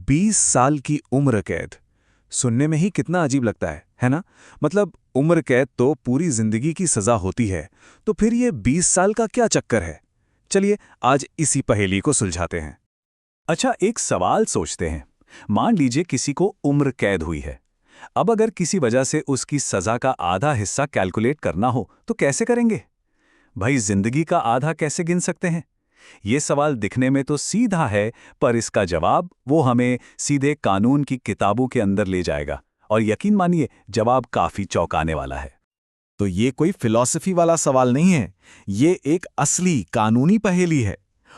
20 साल की उम्र कैद। सुनने में ही कितना अजीब लगता है ना? मतलब उम्र कैद तो पूरी जिंदगी की सजा होती है, तो फिर ये 20 साल का क्या चक्कर है? चलिए आज इसी पहेली को सुलझाते हैं। अच्छा, एक सवाल सोचते हैं। मान लीजिए किसी को उम्र कैद हुई है। अब अगर किसी वजह से उसकी सजा का आधा हिस्सा कैलकुलेट करना हो तो कैसे करेंगे? भाई, जिंदगी का आधा कैसे गिन सकते हैं? ये सवाल दिखने में तो सीधा है, पर इसका जवाब वो हमें सीधे कानून की किताबों के अंदर ले जाएगा। और यकीन मानिए, जवाब काफी चौंकाने वाला है। तो ये कोई फिलॉसफी वाला सवाल नहीं है, ये एक असली कानूनी पहेली है।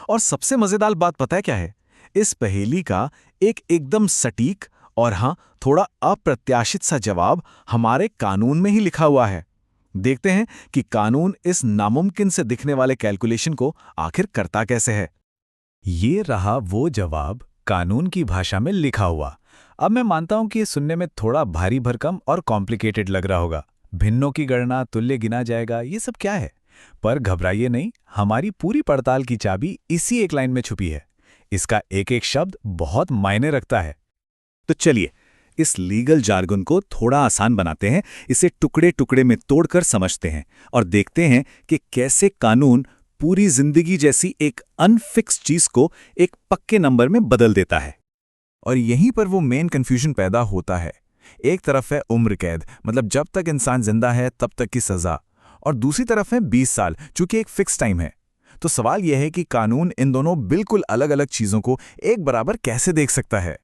और सबसे मजेदार बात पता है क्या है? इस पहेली का एक एकदम सटीक और हाँ, थोड़ा अप्रत्याशित सा जवाब हमारे कानून में ही लिखा हुआ है। देखते हैं कि कानून इस नामुमकिन से दिखने वाले कैलकुलेशन को आखिर करता कैसे है। ये रहा वो जवाब, कानून की भाषा में लिखा हुआ। अब मैं मानता हूं कि ये सुनने में थोड़ा भारी भरकम और कॉम्प्लिकेटेड लग रहा होगा। भिन्नों की गणना, तुल्य गिना जाएगा, ये सब क्या है? पर घबराइए नहीं, हमारी पूरी पड़ताल की चाबी इसी एक लाइन में छुपी है। इसका एक एक शब्द बहुत मायने रखता है। तो चलिए इस लीगल जार्गन को थोड़ा आसान बनाते हैं, इसे टुकड़े टुकड़े में तोड़कर समझते हैं और देखते हैं कि कैसे कानून पूरी जिंदगी जैसी एक अनफिक्स चीज को एक पक्के नंबर में बदल देता है। और यहीं पर वो मेन कंफ्यूजन पैदा होता है। एक तरफ है उम्र कैद, मतलब जब तक इंसान जिंदा है तब तक की सजा, और दूसरी तरफ है 20 साल, चूंकि एक फिक्स टाइम है। तो सवाल यह है कि कानून इन दोनों बिल्कुल अलग अलग चीजों को एक बराबर कैसे देख सकता है।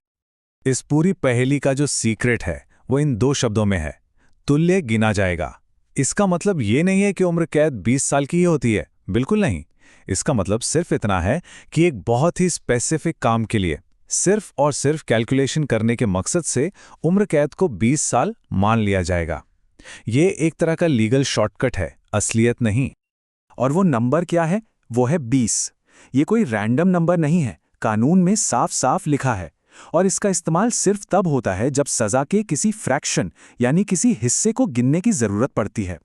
इस पूरी पहेली का जो सीक्रेट है वो इन दो शब्दों में है, तुल्य गिना जाएगा। इसका मतलब ये नहीं है कि उम्र कैद 20 साल की ही होती है, बिल्कुल नहीं। इसका मतलब सिर्फ इतना है कि एक बहुत ही स्पेसिफिक काम के लिए सिर्फ और सिर्फ कैलकुलेशन करने के मकसद से उम्र कैद को 20 साल मान लिया जाएगा। ये एक तरह का लीगल शॉर्टकट है, असलियत नहीं। और वो नंबर क्या है? वो है 20। ये कोई रैंडम नंबर नहीं है, कानून में साफ साफ लिखा है। और इसका इस्तेमाल सिर्फ तब होता है जब सजा के किसी फ्रैक्शन यानी किसी हिस्से को गिनने की जरूरत पड़ती है।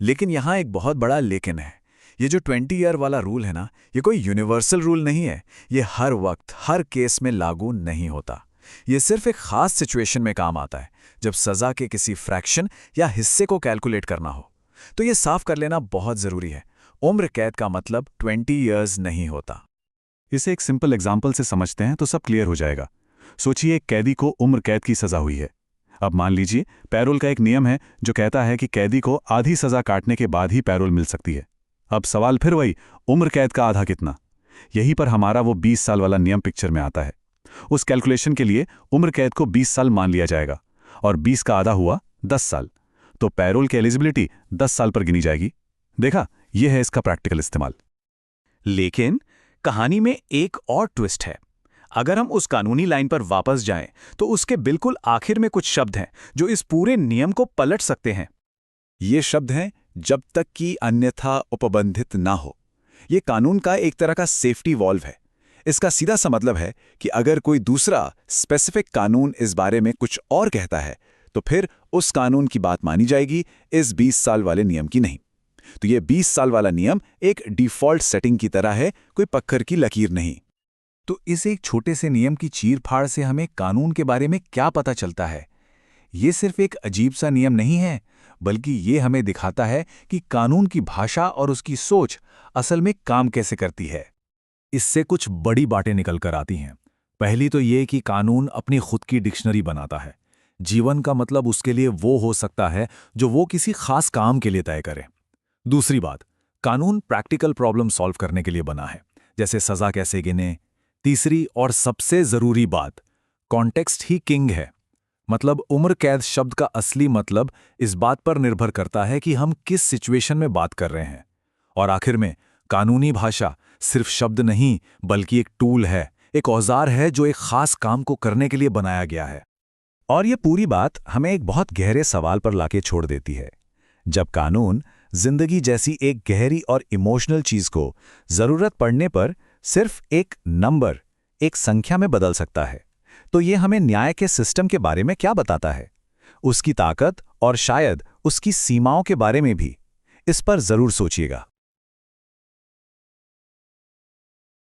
लेकिन यहां एक बहुत बड़ा लेकिन है। ये जो 20 ईयर वाला रूल है ना, ये कोई यूनिवर्सल रूल नहीं है। ये हर वक्त हर केस में लागू नहीं होता। ये सिर्फ एक खास सिचुएशन में काम आता है, जब सजा के किसी फ्रैक्शन या हिस्से को कैलकुलेट करना हो। तो ये साफ कर लेना बहुत जरूरी है, उम्र कैद का मतलब 20 ईयर्स नहीं होता। इसे एक सिंपल एग्जाम्पल से समझते हैं तो सब क्लियर हो जाएगा। सोचिए एक कैदी को उम्र कैद की सजा हुई है। अब मान लीजिए पैरोल का एक नियम है जो कहता है कि कैदी को आधी सजा काटने के बाद ही पैरोल मिल सकती है। अब सवाल फिर वही, उम्र कैद का आधा कितना? यहीं पर हमारा वो 20 साल वाला नियम पिक्चर में आता है। उस कैलकुलेशन के लिए उम्र कैद को 20 साल मान लिया जाएगा और 20 का आधा हुआ 10 साल। तो पैरोल की एलिजिबिलिटी 10 साल पर गिनी जाएगी। देखा, यह है इसका प्रैक्टिकल इस्तेमाल। लेकिन कहानी में एक और ट्विस्ट है। अगर हम उस कानूनी लाइन पर वापस जाएं, तो उसके बिल्कुल आखिर में कुछ शब्द हैं जो इस पूरे नियम को पलट सकते हैं। ये शब्द हैं, जब तक कि अन्यथा उपबंधित ना हो। ये कानून का एक तरह का सेफ्टी वॉल्व है। इसका सीधा सा मतलब है कि अगर कोई दूसरा स्पेसिफिक कानून इस बारे में कुछ और कहता है, तो फिर उस कानून की बात मानी जाएगी, इस 20 साल वाले नियम की नहीं। तो ये 20 साल वाला नियम एक डिफ़ॉल्ट सेटिंग की तरह है, कोई पत्थर की लकीर नहीं। तो इस एक छोटे से नियम की चीर-फाड़ से हमें कानून के बारे में क्या पता चलता है? ये सिर्फ एक अजीब सा नियम नहीं है, बल्कि ये हमें दिखाता है कि कानून की भाषा और उसकी सोच असल में काम कैसे करती है। इससे कुछ बड़ी बातें निकल कर आती हैं। पहली तो ये कि कानून अपनी खुद की डिक्शनरी बनाता है। जीवन का मतलब उसके लिए वो हो सकता है जो वो किसी खास काम के लिए तय करे। दूसरी बात, कानून प्रैक्टिकल प्रॉब्लम सॉल्व करने के लिए बना है, जैसे सजा कैसे गिने। तीसरी और सबसे जरूरी बात, कॉन्टेक्स्ट ही किंग है। मतलब उम्र कैद शब्द का असली मतलब इस बात पर निर्भर करता है कि हम किस सिचुएशन में बात कर रहे हैं। और आखिर में, कानूनी भाषा सिर्फ शब्द नहीं, बल्कि एक टूल है, एक औजार है जो एक खास काम को करने के लिए बनाया गया है। और ये पूरी बात हमें एक बहुत गहरे सवाल पर लाके छोड़ देती है। जब कानून जिंदगी जैसी एक गहरी और इमोशनल चीज को जरूरत पड़ने पर सिर्फ एक नंबर, एक संख्या में बदल सकता है, तो ये हमें न्याय के सिस्टम के बारे में क्या बताता है? उसकी ताकत और शायद उसकी सीमाओं के बारे में भी। इस पर जरूर सोचिएगा।